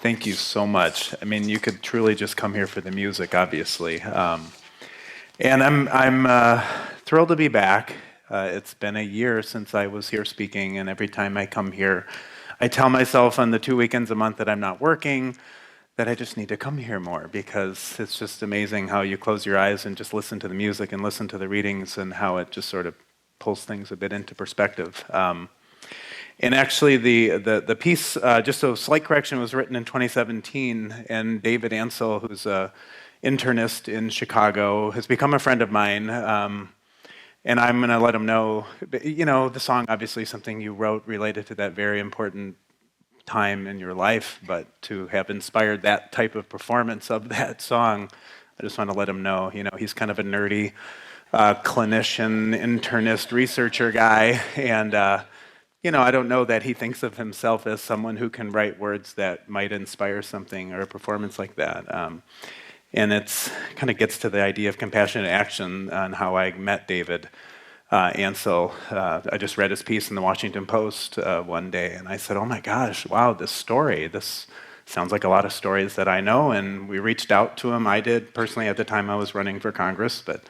Thank you so much. I mean, you could truly just come here for the music, obviously. And I'm thrilled to be back. It's been a year since I was here speaking, and every time I come here, I tell myself on the 2 weekends a month that I'm not working, that I just need to come here more because it's just amazing how you close your eyes and just listen to the music and listen to the readings and how it just sort of pulls things a bit into perspective. And actually, the piece, just a slight correction, was written in 2017, and David Ansel, who's a internist in Chicago, has become a friend of mine. And I'm going to let him know, the song obviously is something you wrote related to that very important time in your life, but to have inspired that type of performance of that song, I just want to let him know, he's kind of a nerdy clinician, internist, researcher guy, and I don't know that he thinks of himself as someone who can write words that might inspire something or a performance like that. And it's kind of gets to the idea of compassionate action and how I met David Ansel. I just read his piece in the Washington Post one day, and I said, "Oh my gosh, wow, this story! This sounds like a lot of stories that I know." And we reached out to him. I did personally at the time I was running for Congress, but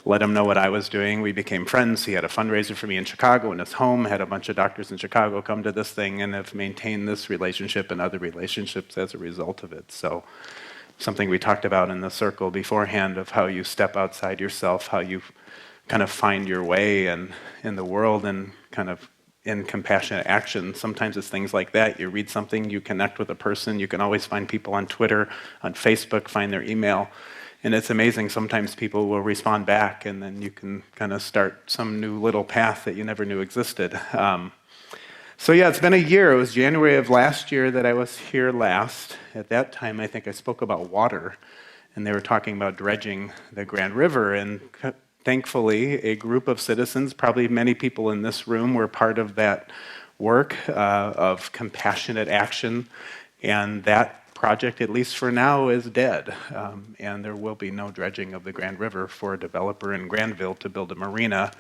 let him know what I was doing. We became friends. He had a fundraiser for me in Chicago in his home, had a bunch of doctors in Chicago come to this thing, and have maintained this relationship and other relationships as a result of it. So something we talked about in the circle beforehand of how you step outside yourself, how you kind of find your way in the world and kind of in compassionate action. Sometimes it's things like that. You read something, you connect with a person. You can always find people on Twitter, on Facebook, find their email. And it's amazing, sometimes people will respond back, and then you can kind of start some new little path that you never knew existed. So yeah, it's been a year. It was January of last year that I was here last. At that time, I think I spoke about water, and they were talking about dredging the Grand River, and thankfully, a group of citizens, probably many people in this room, were part of that work of compassionate action, and that project, at least for now, is dead, and there will be no dredging of the Grand River for a developer in Granville to build a marina,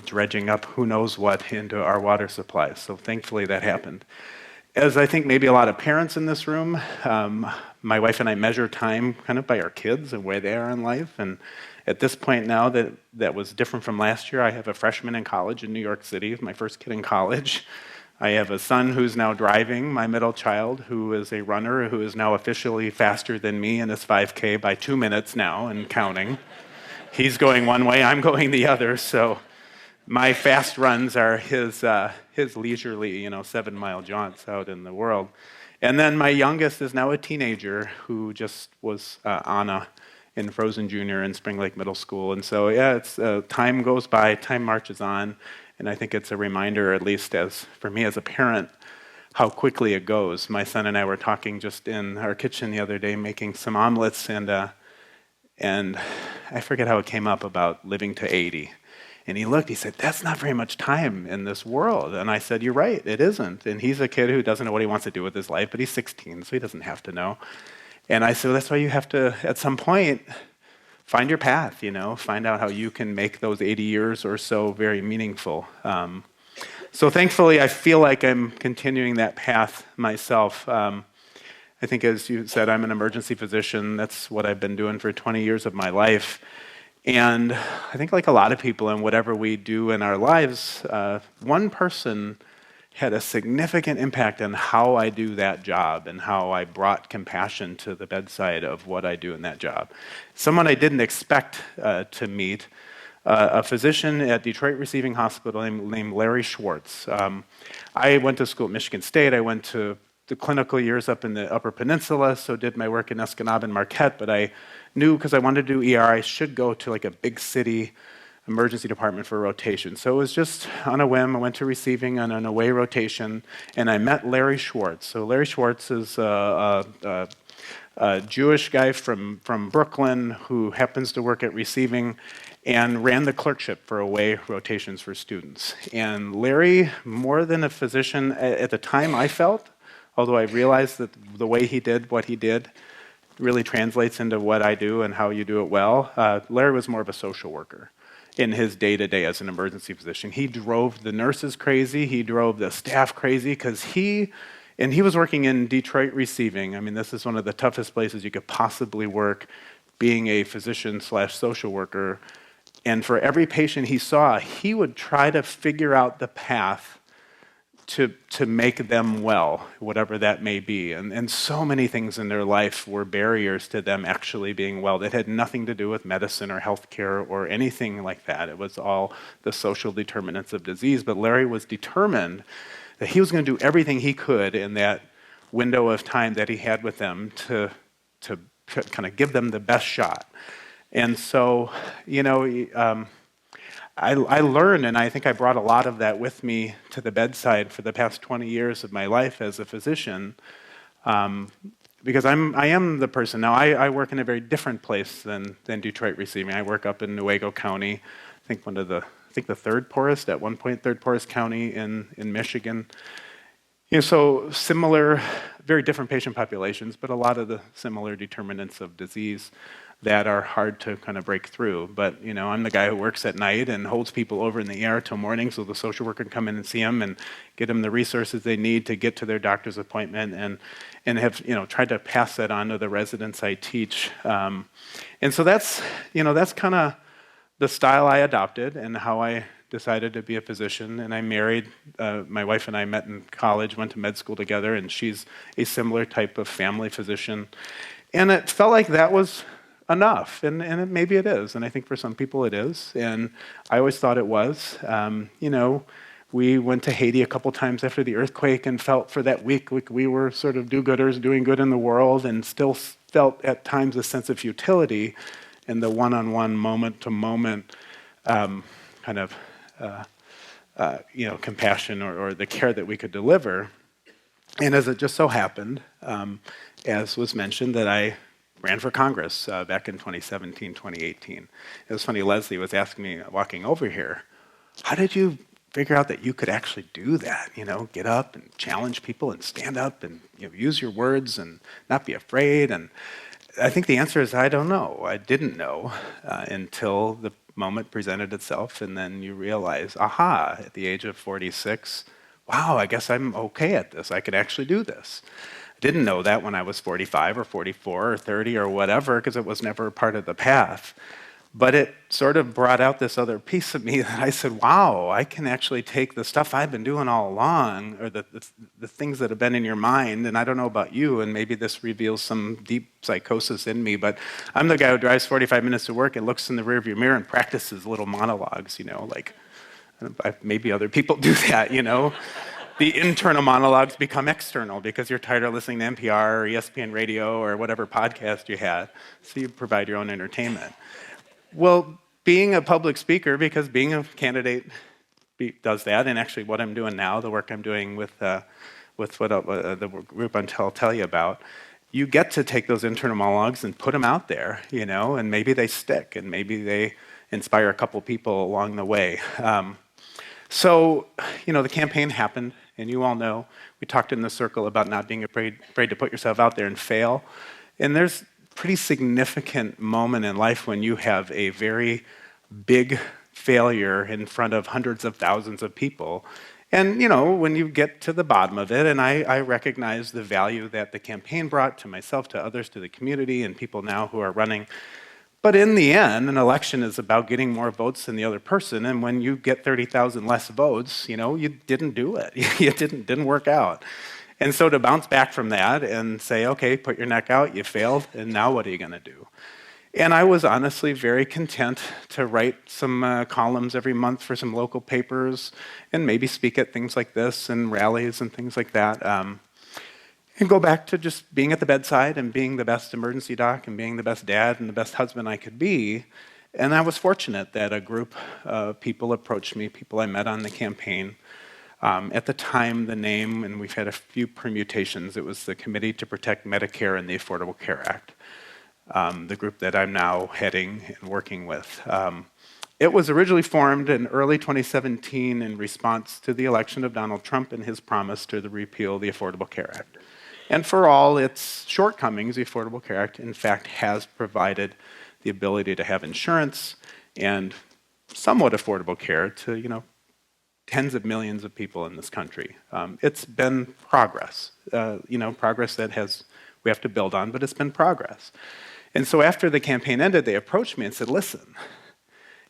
dredging up who knows what into our water supply. So thankfully that happened. As I think maybe a lot of parents in this room, my wife and I measure time kind of by our kids and where they are in life, and at this point now that was different from last year. I have a freshman in college in New York City, my first kid in college. I have a son who's now driving, my middle child, who is a runner, who is now officially faster than me in his 5K by 2 minutes now and counting. He's going one way, I'm going the other, so my fast runs are his leisurely, 7-mile jaunts out in the world. And then my youngest is now a teenager who just was Anna in Frozen Junior in Spring Lake Middle School. And so, yeah, it's time goes by, time marches on. And I think it's a reminder, at least as for me as a parent, how quickly it goes. My son and I were talking just in our kitchen the other day, making some omelets, and I forget how it came up about living to 80. And he looked, he said, "That's not very much time in this world." And I said, "You're right, it isn't." And he's a kid who doesn't know what he wants to do with his life, but he's 16, so he doesn't have to know. And I said, "That's why you have to, at some point, find your path, find out how you can make those 80 years or so very meaningful." So thankfully, I feel like I'm continuing that path myself. I think, as you said, I'm an emergency physician. That's what I've been doing for 20 years of my life. And I think like a lot of people in whatever we do in our lives, one person had a significant impact on how I do that job and how I brought compassion to the bedside of what I do in that job. Someone I didn't expect to meet, a physician at Detroit Receiving Hospital named Larry Schwartz. I went to school at Michigan State. I went to the clinical years up in the Upper Peninsula, so did my work in Escanaba and Marquette, but I knew because I wanted to do ER, I should go to like a big city emergency department for a rotation. So it was just on a whim. I went to receiving on an away rotation, and I met Larry Schwartz. So Larry Schwartz is a Jewish guy from Brooklyn who happens to work at receiving and ran the clerkship for away rotations for students. And Larry, more than a physician at the time I felt, although I realized that the way he did what he did really translates into what I do and how you do it well, Larry was more of a social worker in his day-to-day as an emergency physician. He drove the nurses crazy, he drove the staff crazy, because he And he was working in Detroit receiving. I mean, this is one of the toughest places you could possibly work, being a physician/social worker. And for every patient he saw, he would try to figure out the path to make them well, whatever that may be. And so many things in their life were barriers to them actually being well that had nothing to do with medicine or healthcare or anything like that. It was all the social determinants of disease. But Larry was determined that he was going to do everything he could in that window of time that he had with them to kind of give them the best shot. And so, I learned, and I think I brought a lot of that with me to the bedside for the past 20 years of my life as a physician, because I am the person. Now, I work in a very different place than Detroit receiving. I work up in Newaygo County, I think the third poorest, at one point, third poorest county in Michigan. So similar, very different patient populations, but a lot of the similar determinants of disease that are hard to kind of break through. But, I'm the guy who works at night and holds people over in the ER till morning so the social worker can come in and see them and get them the resources they need to get to their doctor's appointment, and have, tried to pass that on to the residents I teach. And so that's kind of the style I adopted and how I decided to be a physician. And I married, my wife and I met in college, went to med school together, and she's a similar type of family physician. And it felt like that was enough, and maybe it is, and I think for some people it is, and I always thought it was. We went to Haiti a couple times after the earthquake and felt for that week like we were sort of do-gooders doing good in the world, and still felt at times a sense of futility in the one-on-one, moment-to-moment compassion or the care that we could deliver. And as it just so happened, as was mentioned, that I ran for Congress back in 2017, 2018. It was funny, Leslie was asking me, walking over here, how did you figure out that you could actually do that? Get up and challenge people and stand up and use your words and not be afraid. And I think the answer is I don't know. I didn't know until the moment presented itself, and then you realize, aha, at the age of 46, wow, I guess I'm okay at this. I could actually do this. Didn't know that when I was 45 or 44 or 30 or whatever, because it was never a part of the path. But it sort of brought out this other piece of me that I said, wow, I can actually take the stuff I've been doing all along, or the things that have been in your mind, and I don't know about you, and maybe this reveals some deep psychosis in me, but I'm the guy who drives 45 minutes to work and looks in the rearview mirror and practices little monologues, like maybe other people do that, The internal monologues become external because you're tired of listening to NPR or ESPN radio or whatever podcast you had, so you provide your own entertainment. Well, being a public speaker, because being a candidate does that, and actually what I'm doing now, the work I'm doing with the group I'll tell you about, you get to take those internal monologues and put them out there, and maybe they stick, and maybe they inspire a couple people along the way. So, the campaign happened, and you all know, we talked in the circle about not being afraid to put yourself out there and fail. And there's a pretty significant moment in life when you have a very big failure in front of hundreds of thousands of people. And, when you get to the bottom of it, and I recognize the value that the campaign brought to myself, to others, to the community, and people now who are running. But in the end, an election is about getting more votes than the other person, and when you get 30,000 less votes, you didn't do it. It didn't work out. And so to bounce back from that and say, okay, put your neck out, you failed, and now what are you going to do? And I was honestly very content to write some columns every month for some local papers and maybe speak at things like this and rallies and things like that. And go back to just being at the bedside and being the best emergency doc and being the best dad and the best husband I could be. And I was fortunate that a group of people approached me, people I met on the campaign. At the time, the name, and we've had a few permutations, it was the Committee to Protect Medicare and the Affordable Care Act, the group that I'm now heading and working with. It was originally formed in early 2017 in response to the election of Donald Trump and his promise to repeal the Affordable Care Act. And for all its shortcomings, the Affordable Care Act, in fact, has provided the ability to have insurance and somewhat affordable care to, tens of millions of people in this country. It's been progress, progress that we have to build on, but it's been progress. And so after the campaign ended, they approached me and said, listen,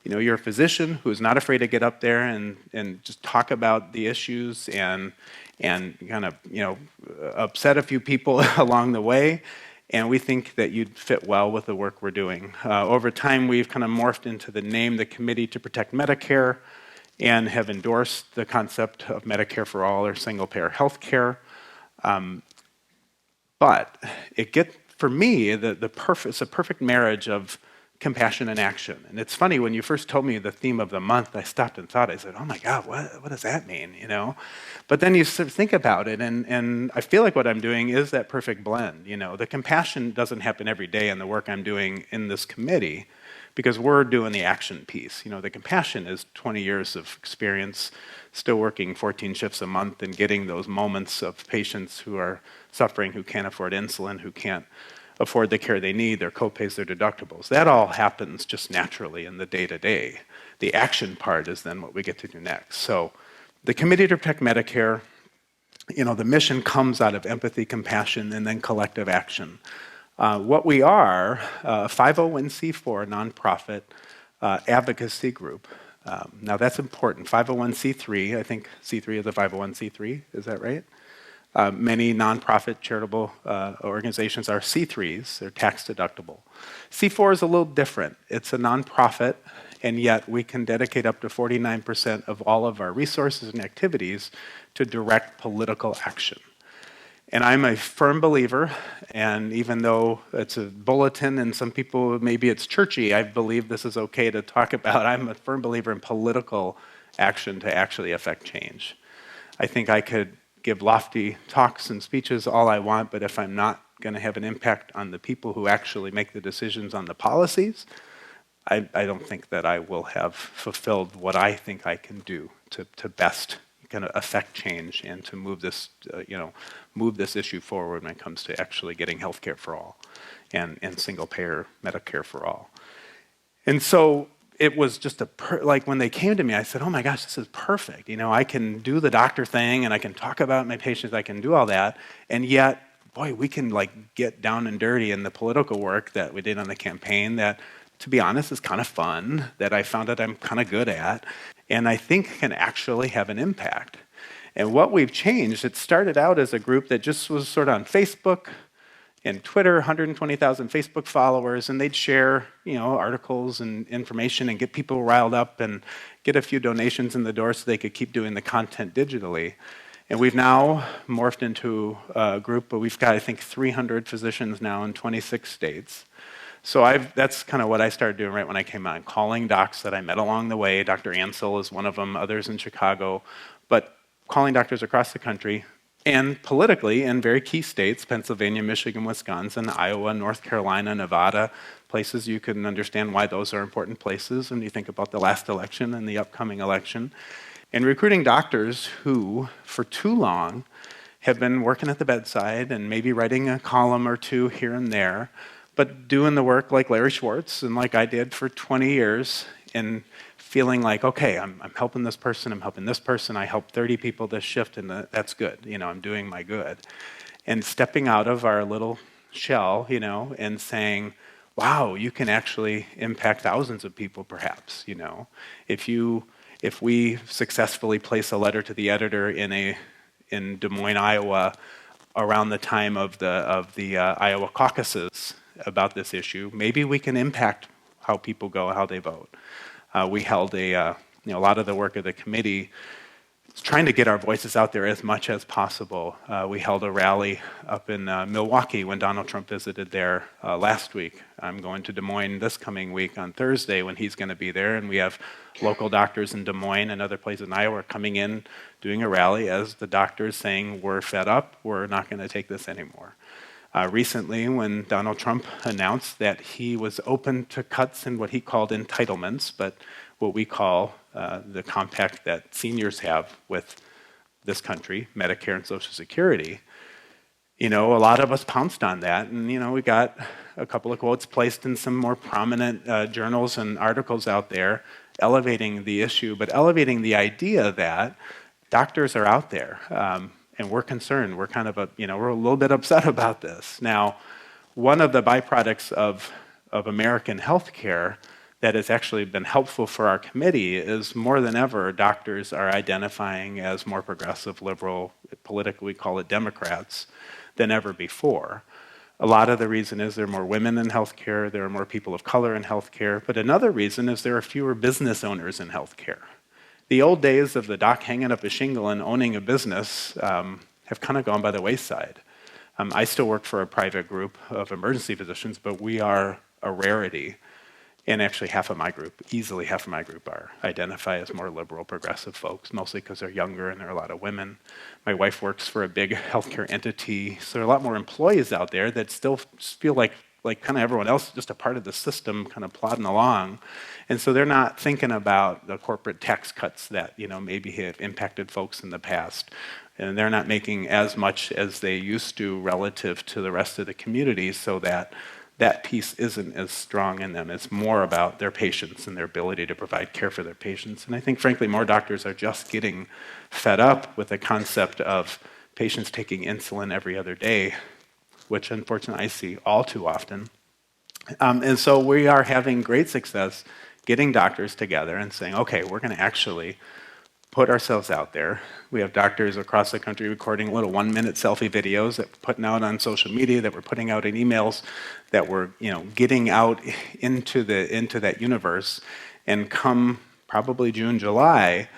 you're a physician who's not afraid to get up there and just talk about the issues and kind of, upset a few people along the way. And we think that you'd fit well with the work we're doing. Over time, we've kind of morphed into the name, the Committee to Protect Medicare, and have endorsed the concept of Medicare for all or single-payer health care. But for me, it's a perfect marriage of compassion and action. And it's funny, when you first told me the theme of the month, I stopped and thought, I said, oh my God, what does that mean, But then you sort of think about it, and I feel like what I'm doing is that perfect blend, The compassion doesn't happen every day in the work I'm doing in this committee, because we're doing the action piece. The compassion is 20 years of experience, still working 14 shifts a month and getting those moments of patients who are suffering, who can't afford insulin, who can't afford the care they need, their copays, their deductibles. That all happens just naturally in the day-to-day. The action part is then what we get to do next. So the Committee to Protect Medicare, the mission comes out of empathy, compassion, and then collective action. What we are, a 501c4 nonprofit advocacy group. Now that's important. 501c3, I think C3 is a 501c3, is that right? Many nonprofit charitable organizations are C3s, they're tax deductible. C4 is a little different. It's a nonprofit, and yet we can dedicate up to 49% of all of our resources and activities to direct political action. And I'm a firm believer, and even though it's a bulletin and some people, maybe it's churchy, I believe this is okay to talk about. I'm a firm believer in political action to actually affect change. I think I could give lofty talks and speeches all I want, but if I'm not going to have an impact on the people who actually make the decisions on the policies, I don't think that I will have fulfilled what I think I can do to best kind of affect change and to move this, move this issue forward when it comes to actually getting health care for all and single-payer Medicare for all. And so it was just like when they came to me, I said, oh my gosh, this is perfect. I can do the doctor thing and I can talk about my patients, I can do all that, and yet, boy, we can get down and dirty in the political work that we did on the campaign that, to be honest, is kind of fun, that I found that I'm kind of good at, and I think can actually have an impact. And what we've changed, it started out as a group that just was sort of on Facebook and Twitter, 120,000 Facebook followers, and they'd share, articles and information and get people riled up and get a few donations in the door so they could keep doing the content digitally. And we've now morphed into a group, but we've got, I think, 300 physicians now in 26 states. So that's kind of what I started doing right when I came on, calling docs that I met along the way. Dr. Ansel is one of them, others in Chicago, but calling doctors across the country, and politically in very key states, Pennsylvania, Michigan, Wisconsin, Iowa, North Carolina, Nevada, places you can understand why those are important places when you think about the last election and the upcoming election. And recruiting doctors who, for too long, have been working at the bedside and maybe writing a column or two here and there, but doing the work like Larry Schwartz and like I did for 20 years and feeling like, okay, I'm helping this person, I'm helping this person, I helped 30 people this shift, and that's good, I'm doing my good. And stepping out of our little shell, and saying, wow, you can actually impact thousands of people perhaps, If we successfully place a letter to the editor in Des Moines, Iowa, around the time of the Iowa caucuses about this issue, maybe we can impact how people go, how they vote. We held a lot of the work of the committee is trying to get our voices out there as much as possible. We held a rally up in Milwaukee when Donald Trump visited there last week. I'm going to Des Moines this coming week on Thursday when he's going to be there, and we have local doctors in Des Moines and other places in Iowa coming in, doing a rally as the doctors saying, we're fed up, we're not going to take this anymore. Recently, when Donald Trump announced that he was open to cuts in what he called entitlements, but what we call the compact that seniors have with this country, Medicare and Social Security, a lot of us pounced on that, and we got a couple of quotes placed in some more prominent journals and articles out there, elevating the issue, but elevating the idea that doctors are out there, and we're concerned. We're kind of we're a little bit upset about this. Now, one of the byproducts of American healthcare that has actually been helpful for our committee is more than ever, doctors are identifying as more progressive, liberal, politically we call it Democrats, than ever before. A lot of the reason is there are more women in healthcare, there are more people of color in healthcare, but another reason is there are fewer business owners in healthcare. The old days of the doc hanging up a shingle and owning a business have kind of gone by the wayside. I still work for a private group of emergency physicians, but we are a rarity. And actually easily half of my group identify as more liberal, progressive folks, mostly because they're younger and there are a lot of women. My wife works for a big healthcare entity, so there are a lot more employees out there that still feel like kind of everyone else, just a part of the system, kind of plodding along. And so they're not thinking about the corporate tax cuts that maybe have impacted folks in the past. And they're not making as much as they used to relative to the rest of the community, so that piece isn't as strong in them. It's more about their patients and their ability to provide care for their patients. And I think, frankly, more doctors are just getting fed up with the concept of patients taking insulin every other day, which unfortunately I see all too often. And so we are having great success getting doctors together and saying, okay, we're going to actually put ourselves out there. We have doctors across the country recording little 1-minute selfie videos that we're putting out on social media, that we're putting out in emails, that we're getting out into that universe. And come probably June, July,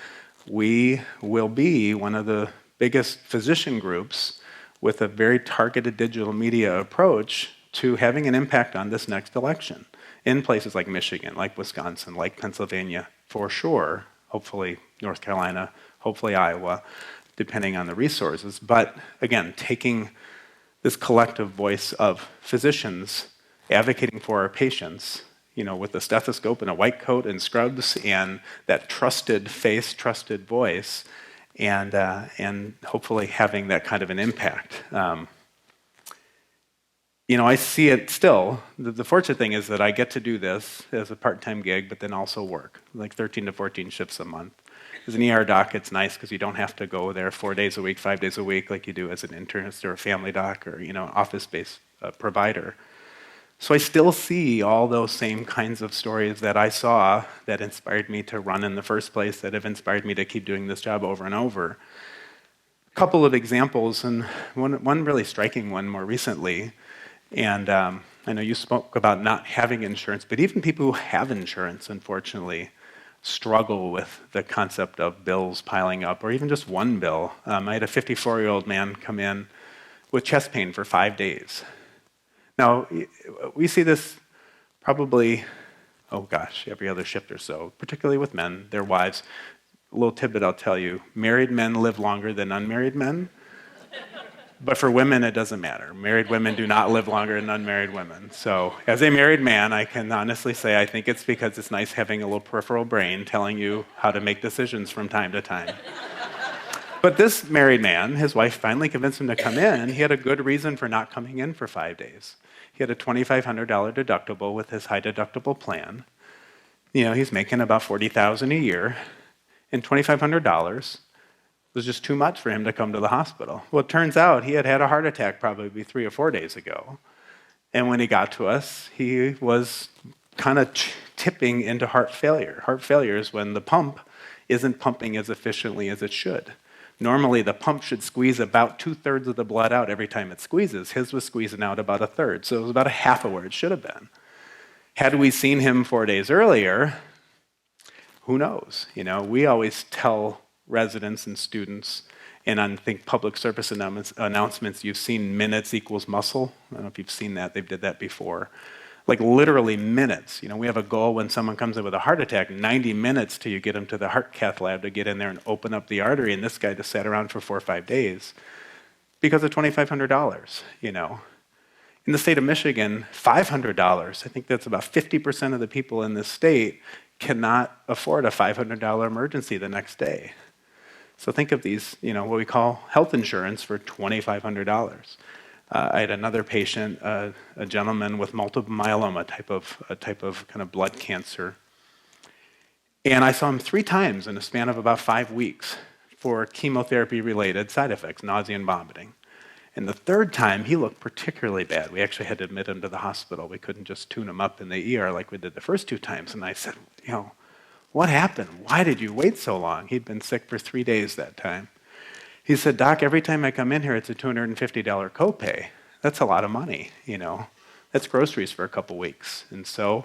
we will be one of the biggest physician groups with a very targeted digital media approach to having an impact on this next election in places like Michigan, like Wisconsin, like Pennsylvania, for sure. Hopefully North Carolina, hopefully Iowa, depending on the resources. But again, taking this collective voice of physicians advocating for our patients, with a stethoscope and a white coat and scrubs and that trusted face, trusted voice, and hopefully having that kind of an impact. I see it still. The fortunate thing is that I get to do this as a part-time gig, but then also work, like 13 to 14 shifts a month. As an ER doc, it's nice because you don't have to go there 4 days a week, 5 days a week, like you do as an internist or a family doc or office-based provider. So I still see all those same kinds of stories that I saw that inspired me to run in the first place, that have inspired me to keep doing this job over and over. A couple of examples, and one really striking one more recently. And I know you spoke about not having insurance, but even people who have insurance, unfortunately, struggle with the concept of bills piling up, or even just one bill. I had a 54-year-old man come in with chest pain for 5 days. Now, we see this probably, every other shift or so, particularly with men, their wives. A little tidbit I'll tell you, married men live longer than unmarried men. But for women, it doesn't matter. Married women do not live longer than unmarried women. So as a married man, I can honestly say I think it's because it's nice having a little peripheral brain telling you how to make decisions from time to time. But this married man, his wife finally convinced him to come in. He had a good reason for not coming in for 5 days. He had a $2,500 deductible with his high deductible plan. He's making about $40,000 a year, and $2,500 was just too much for him to come to the hospital. Well, it turns out he had had a heart attack probably 3 or 4 days ago. And when he got to us, he was kind of tipping into heart failure. Heart failure is when the pump isn't pumping as efficiently as it should. Normally, the pump should squeeze about 2/3 of the blood out every time it squeezes. His was squeezing out about 1/3, so it was about a half of where it should have been. Had we seen him 4 days earlier, who knows? We always tell residents and students, and I think public service announcements, you've seen minutes equals muscle. I don't know if you've seen that. They did that before. Like literally minutes. We have a goal when someone comes in with a heart attack, 90 minutes till you get them to the heart cath lab to get in there and open up the artery, and this guy just sat around for 4 or 5 days because of $2,500, In the state of Michigan, $500, I think that's about 50% of the people in this state cannot afford a $500 emergency the next day. So think of these, what we call health insurance for $2,500. I had another patient, a gentleman with multiple myeloma, a type of kind of blood cancer. And I saw him 3 times in a span of about 5 weeks for chemotherapy-related side effects, nausea and vomiting. And the third time, he looked particularly bad. We actually had to admit him to the hospital. We couldn't just tune him up in the ER like we did the first 2 times. And I said, what happened? Why did you wait so long? He'd been sick for 3 days that time. He said, Doc, every time I come in here, it's a $250 copay. That's a lot of money, That's groceries for a couple weeks. And so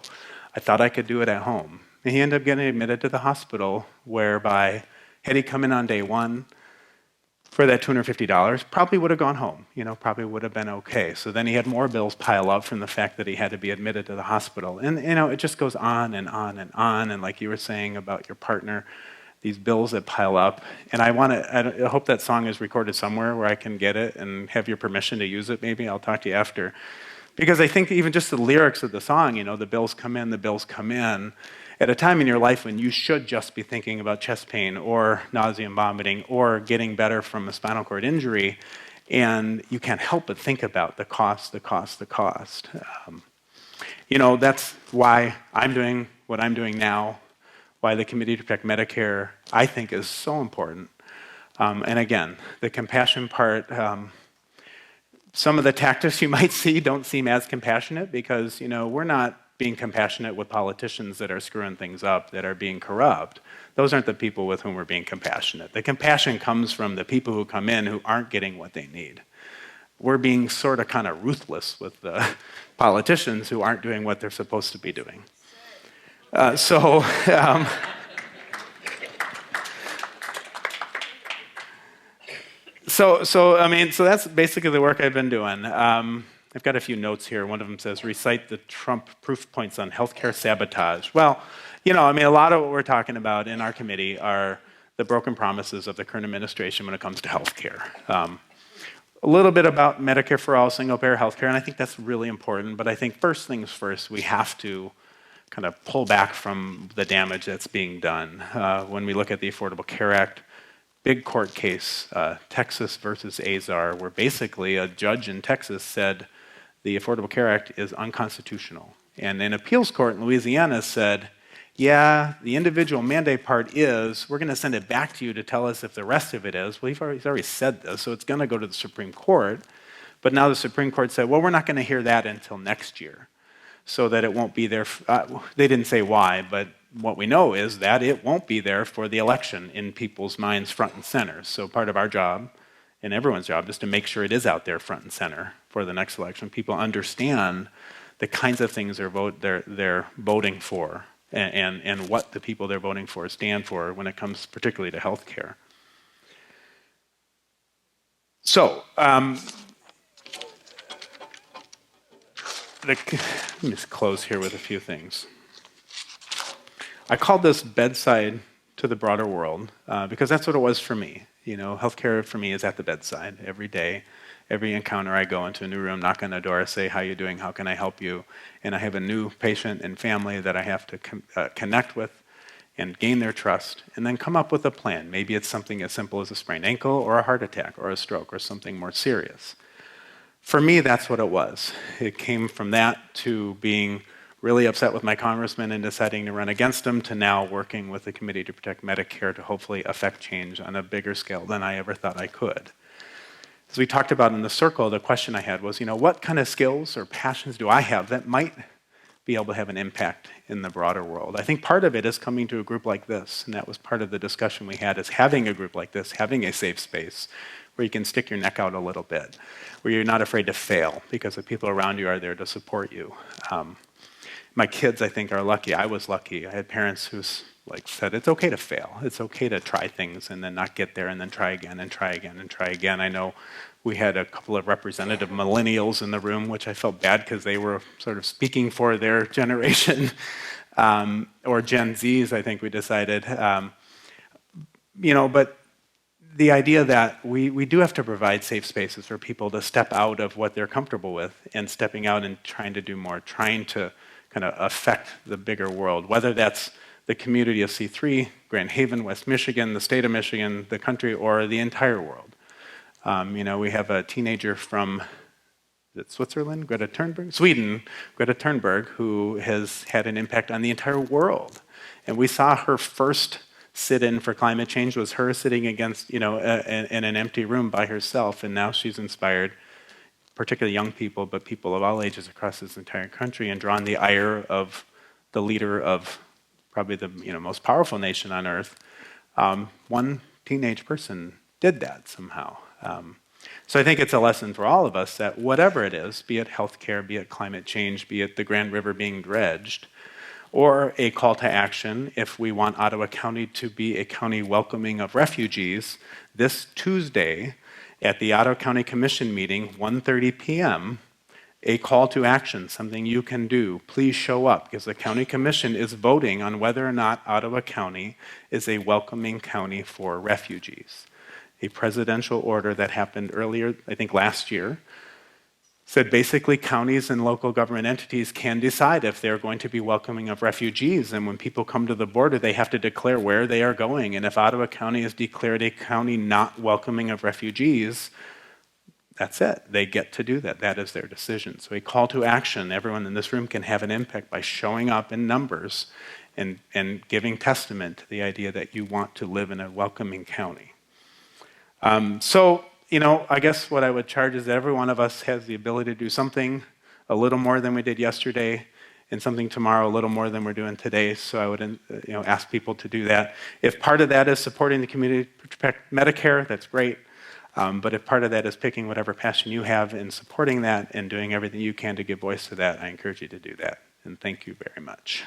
I thought I could do it at home. And he ended up getting admitted to the hospital, whereby had he come in on day 1 for that $250, probably would have gone home, probably would have been okay. So then he had more bills pile up from the fact that he had to be admitted to the hospital. And, it just goes on and on and on. And like you were saying about your partner, these bills that pile up. And I hope that song is recorded somewhere where I can get it and have your permission to use it maybe. I'll talk to you after. Because I think even just the lyrics of the song, the bills come in, the bills come in, at a time in your life when you should just be thinking about chest pain or nausea and vomiting or getting better from a spinal cord injury, and you can't help but think about the cost. That's why I'm doing what I'm doing now, why the Committee to Protect Medicare, I think, is so important. And again, the compassion part, some of the tactics you might see don't seem as compassionate because, we're not being compassionate with politicians that are screwing things up, that are being corrupt. Those aren't the people with whom we're being compassionate. The compassion comes from the people who come in who aren't getting what they need. We're being sort of kind of ruthless with the politicians who aren't doing what they're supposed to be doing. So that's basically the work I've been doing. I've got a few notes here. One of them says, recite the Trump proof points on healthcare sabotage. Well, a lot of what we're talking about in our committee are the broken promises of the current administration when it comes to healthcare. A little bit about Medicare for all, single-payer healthcare, and I think that's really important. But I think first things first, we have to kind of pull back from the damage that's being done. When we look at the Affordable Care Act, big court case, Texas versus Azar, where basically a judge in Texas said the Affordable Care Act is unconstitutional. And an appeals court in Louisiana said, yeah, the individual mandate part is, we're going to send it back to you to tell us if the rest of it is. Well, he's already said this, so it's going to go to the Supreme Court. But now the Supreme Court said, well, we're not going to hear that until next year, so that it won't be there. They didn't say why, but what we know is that it won't be there for the election in people's minds front and center. So part of our job, and everyone's job, is to make sure it is out there front and center for the next election. People understand the kinds of things they're voting for and what the people they're voting for stand for when it comes particularly to health care. So, let me just close here with a few things. I called this Bedside to the broader world because that's what it was for me. Healthcare for me is at the bedside every day. Every encounter I go into a new room, knock on the door, say, how you doing, how can I help you? And I have a new patient and family that I have to connect with and gain their trust, and then come up with a plan. Maybe it's something as simple as a sprained ankle or a heart attack or a stroke or something more serious. For me, that's what it was. It came from that to being really upset with my congressman and deciding to run against him, to now working with the Committee to Protect Medicare to hopefully affect change on a bigger scale than I ever thought I could. As we talked about in the circle, the question I had was, what kind of skills or passions do I have that might be able to have an impact in the broader world? I think part of it is coming to a group like this, and that was part of the discussion we had, is having a group like this, having a safe space where you can stick your neck out a little bit, where you're not afraid to fail because the people around you are there to support you. My kids, I think, are lucky. I was lucky. I had parents who said, it's okay to fail. It's okay to try things and then not get there and then try again and try again and try again. I know we had a couple of representative millennials in the room, which I felt bad because they were sort of speaking for their generation, or Gen Zs, I think we decided. But the idea that we do have to provide safe spaces for people to step out of what they're comfortable with and stepping out and trying to do more, trying to kind of affect the bigger world, whether that's the community of C3, Grand Haven, West Michigan, the state of Michigan, the country, or the entire world. We have a teenager from it Switzerland? Greta Thunberg? Sweden, Greta Thunberg, who has had an impact on the entire world. And we saw her first sit-in for climate change was her sitting against, in an empty room by herself, and now she's inspired particularly young people, but people of all ages across this entire country, and drawn the ire of the leader of probably the most powerful nation on earth. One teenage person did that somehow. So I think it's a lesson for all of us that whatever it is, be it healthcare, be it climate change, be it the Grand River being dredged, or a call to action if we want Ottawa County to be a county welcoming of refugees, this Tuesday at the Ottawa County Commission meeting, 1:30 p.m., a call to action, something you can do. Please show up, because the County Commission is voting on whether or not Ottawa County is a welcoming county for refugees. A presidential order that happened earlier, I think last year, said basically counties and local government entities can decide if they're going to be welcoming of refugees. And when people come to the border, they have to declare where they are going. And if Ottawa County is declared a county not welcoming of refugees, that's it. They get to do that. That is their decision. So a call to action, everyone in this room can have an impact by showing up in numbers and giving testament to the idea that you want to live in a welcoming county. I guess what I would charge is that every one of us has the ability to do something a little more than we did yesterday, and something tomorrow a little more than we're doing today. So I would ask people to do that. If part of that is supporting the community to protect Medicare, that's great. But if part of that is picking whatever passion you have in supporting that and doing everything you can to give voice to that, I encourage you to do that. And thank you very much.